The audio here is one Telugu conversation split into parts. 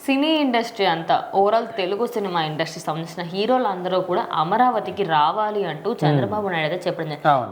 సినీ ఇండస్ట్రీ అంతా ఓవరాల్ తెలుగు సినిమా ఇండస్ట్రీ సంబంధించిన హీరోలు అందరూ కూడా అమరావతికి రావాలి అంటూ చంద్రబాబు నాయుడు అయితే చెప్పడం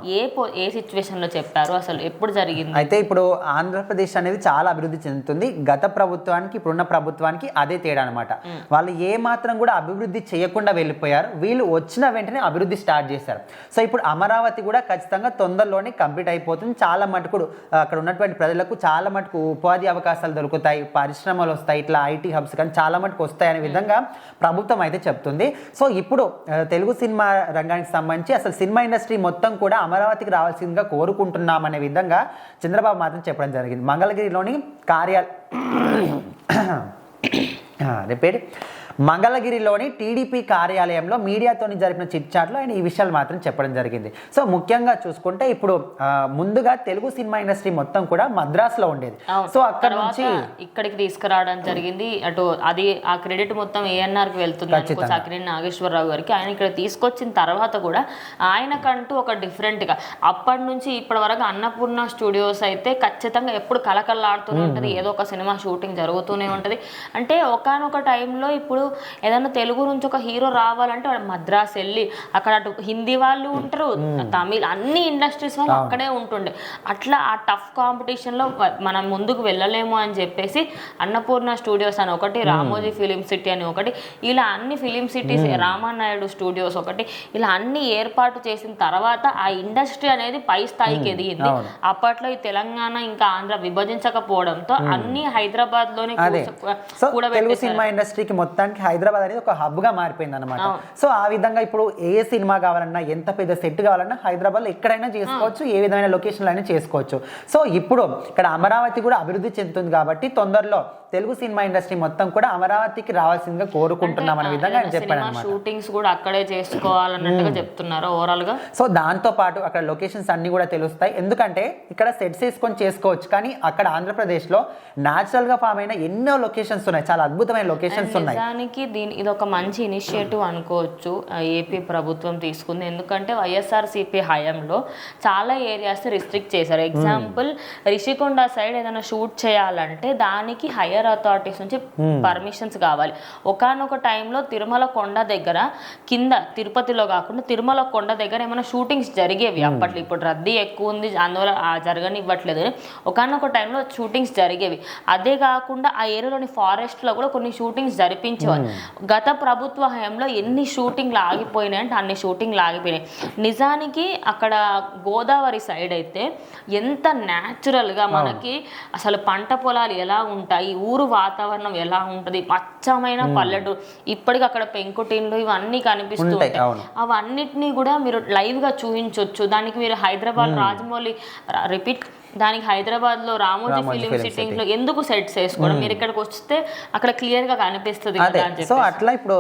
ఏ సిచ్యువేషన్ లో చెప్పారు, అసలు ఎప్పుడు జరిగింది? అయితే ఇప్పుడు ఆంధ్రప్రదేశ్ అనేది చాలా అభివృద్ధి చెందుతుంది. గత ప్రభుత్వానికి ఇప్పుడున్న ప్రభుత్వానికి అదే తేడా అనమాట. వాళ్ళు ఏ మాత్రం కూడా అభివృద్ధి చేయకుండా వెళ్ళిపోయారు, వీళ్ళు వచ్చిన వెంటనే అభివృద్ధి స్టార్ట్ చేశారు. సో ఇప్పుడు అమరావతి కూడా ఖచ్చితంగా తొందరలోనే కంప్లీట్ అయిపోతుంది. చాలా మటుకు అక్కడ ఉన్నటువంటి ప్రజలకు చాలా మటుకు ఉపాధి అవకాశాలు దొరుకుతాయి, పరిశ్రమలు వస్తాయి, ఇట్లా ఐటీ హబ్స్ కానీ చాలా మటుకు వస్తాయనే విధంగా ప్రభుత్వం అయితే చెప్తుంది. సో ఇప్పుడు తెలుగు సినిమా రంగానికి సంబంధించి అసలు సినిమా ఇండస్ట్రీ మొత్తం కూడా అమరావతికి రావాల్సిందిగా కోరుకుంటున్నామనే విధంగా చంద్రబాబు మాత్రం చెప్పడం జరిగింది. మంగళగిరిలోని మంగళగిరిలోని టీడీపీ కార్యాలయంలో మీడియాతో జరిపిన చిట్ చాట్లో ఆయన ఈ విషయాలు మాత్రం చెప్పడం జరిగింది. సో ముఖ్యంగా చూసుకుంటే ఇప్పుడు ముందుగా తెలుగు సినిమా ఇండస్ట్రీ మొత్తం కూడా మద్రాసులో ఉండేది. సో అక్కడ నుంచి ఇక్కడికి తీసుకురావడం జరిగింది. అటు అది ఆ క్రెడిట్ మొత్తం ఏఎన్ఆర్ కి వెళ్తుంది, అక్కినేని నాగేశ్వరరావు గారికి. ఆయన ఇక్కడ తీసుకొచ్చిన తర్వాత కూడా ఆయనకంటూ ఒక డిఫరెంట్ గా అప్పటి నుంచి ఇప్పటి వరకు అన్నపూర్ణ స్టూడియోస్ అయితే ఖచ్చితంగా ఎప్పుడు కలకల్లాడుతూనే ఉంటది, ఏదో ఒక సినిమా షూటింగ్ జరుగుతూనే ఉంటది. అంటే ఒకానొక టైంలో ఇప్పుడు ఏదైనా తెలుగు నుంచి ఒక హీరో రావాలంటే వాడు మద్రాసు వెళ్ళి అక్కడ అటు హిందీ వాళ్ళు ఉంటారు, తమిళ్ అన్ని ఇండస్ట్రీస్ వాళ్ళు అక్కడే ఉంటుండే. అట్లా ఆ టఫ్ కాంపిటీషన్ లో మనం ముందుకు వెళ్ళలేము అని చెప్పేసి అన్నపూర్ణ స్టూడియోస్ అని ఒకటి, రామోజీ ఫిలిం సిటీ అని ఒకటి, ఇలా అన్ని ఫిలిం సిటీస్, రామానాయుడు స్టూడియోస్ ఒకటి, ఇలా అన్ని ఏర్పాటు చేసిన తర్వాత ఆ ఇండస్ట్రీ అనేది పై స్థాయికి ఎదిగింది. అప్పట్లో ఈ తెలంగాణ ఇంకా ఆంధ్ర విభజించకపోవడంతో అన్ని హైదరాబాద్ లోనే తెలుగు సినిమా ఇండస్ట్రీకి మొత్తానికి హైదరాబాద్ అనేది ఒక హబ్ గా మారిపోయింది అనమాట. సో ఆ విధంగా ఇప్పుడు ఏ సినిమా కావాలన్నా, ఎంత పెద్ద సెట్ కావాలన్నా హైదరాబాద్ లో ఎక్కడైనా చేసుకోవచ్చు, ఏ విధమైన లొకేషన్లో అయినా చేసుకోవచ్చు. సో ఇప్పుడు ఇక్కడ అమరావతి కూడా అభివృద్ధి చెందుతుంది కాబట్టి తొందరలో తెలుగు సినిమా ఇండస్ట్రీ మొత్తం కూడా అమరావతికి రావాల్సిందిగా కోరుకుంటున్నాం అనే విధంగా ఆయన చెప్పాడు అన్నమాట. షూటింగ్స్ కూడా అక్కడే చేసుకోవాలన్నట్టుగా చెప్తున్నారు ఓవరాల్ గా. సో దాంతో పాటు అక్కడ లొకేషన్స్ అన్ని కూడా తెలుస్తాయి. ఎందుకంటే ఇక్కడ సెట్స్ వేసుకొని చేసుకోవచ్చు, కానీ అక్కడ ఆంధ్రప్రదేశ్ లో న్యాచురల్ గా ఫామ్ అయిన ఎన్నో లొకేషన్స్ ఉన్నాయి, చాలా అద్భుతమైన లొకేషన్స్ ఉన్నాయి. ఇది ఒక మంచి ఇనిషియేటివ్ అనుకోవచ్చు ఏపీ ప్రభుత్వం తీసుకుంది. ఎందుకంటే వైఎస్ఆర్సీపీ హయాంలో చాలా ఏరియాస్ రిస్ట్రిక్ట్ చేశారు. ఎగ్జాంపుల్ రిషికొండ సైడ్ ఏదైనా షూట్ చేయాలంటే దానికి హైయర్ అథారిటీస్ నుంచి పర్మిషన్స్ కావాలి. ఒకానొక టైంలో తిరుమల కొండ దగ్గర, కింద తిరుపతిలో కాకుండా తిరుమల కొండ దగ్గర ఏమైనా షూటింగ్స్ జరిగేవి అప్పట్లో. ఇప్పుడు రద్దీ ఎక్కువ ఉంది, అందువల్ల జరగనివ్వట్లేదు. ఒకానొక టైంలో షూటింగ్స్ జరిగేవి. అదే కాకుండా ఆ ఏరియాలోని ఫారెస్ట్ లో కూడా కొన్ని షూటింగ్స్ జరిపించేవారు. గత ప్రభుత్వ హయాంలో ఎన్ని షూటింగ్లు ఆగిపోయినాయి అంటే అన్ని షూటింగ్లు ఆగిపోయినాయి. నిజానికి అక్కడ గోదావరి సైడ్ అయితే ఎంత న్యాచురల్గా మనకి అసలు పంట పొలాలు ఎలా ఉంటాయి, ఊరు వాతావరణం ఎలా ఉంటుంది, అచ్చమైన పల్లెటూరు. ఇప్పటికి అక్కడ పెంకుటిన్లు ఇవన్నీ కనిపిస్తూ ఉంటాయి. అవన్నిటినీ కూడా మీరు లైవ్గా చూపించవచ్చు. దానికి మీరు హైదరాబాద్ రాజమౌళి దానికి హైదరాబాద్ లో రామోజీ ఫిలిం సిట్టింగ్ లో ఎందుకు సెట్స్ వేసుకోవడం, మీరు ఇక్కడికి వస్తే అక్కడ క్లియర్ గా కనిపిస్తుంది. సో అట్లా ఇప్పుడు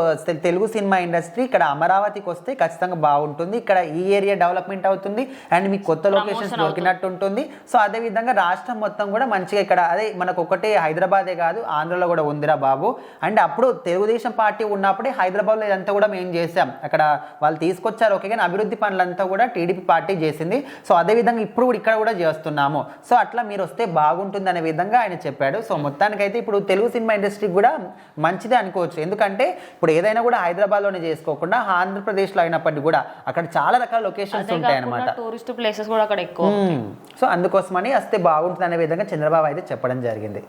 తెలుగు సినిమా ఇండస్ట్రీ ఇక్కడ అమరావతికి వస్తే ఖచ్చితంగా బాగుంటుంది. ఇక్కడ ఈ ఏరియా డెవలప్మెంట్ అవుతుంది అండ్ మీకు కొత్త లొకేషన్స్ దొరికినట్టు ఉంటుంది. సో అదే విధంగా రాష్ట్రం మొత్తం కూడా మంచిగా ఇక్కడ అదే మనకు ఒకటే హైదరాబాదే కాదు, ఆంధ్రలో కూడా ఉందిరా బాబు. అండ్ అప్పుడు తెలుగుదేశం పార్టీ ఉన్నప్పుడే హైదరాబాద్ లో ఇదంతా కూడా మేము చేసాం, అక్కడ వాళ్ళు తీసుకొచ్చారు ఓకే, కానీ అభివృద్ధి పనులంతా కూడా టీడీపీ పార్టీ చేసింది. సో అదే విధంగా ఇప్పుడు కూడా ఇక్కడ కూడా చేస్తున్నాము. సో అట్లా మీరు వస్తే బాగుంటుంది అనే విధంగా ఆయన చెప్పాడు. సో మొత్తానికైతే ఇప్పుడు తెలుగు సినిమా ఇండస్ట్రీ కూడా మంచిదే అనుకోవచ్చు. ఎందుకంటే ఇప్పుడు ఏదైనా కూడా హైదరాబాద్లోనే చేసుకోకుండా ఆంధ్రప్రదేశ్లో అయినప్పటికీ కూడా అక్కడ చాలా రకాల లొకేషన్స్ ఉంటాయి అన్నమాట, టూరిస్ట్ ప్లేసెస్ కూడా అక్కడ ఎక్కువ. సో అందుకోసమని వస్తే బాగుంటుంది అనే విధంగా చంద్రబాబు అయితే చెప్పడం జరిగింది.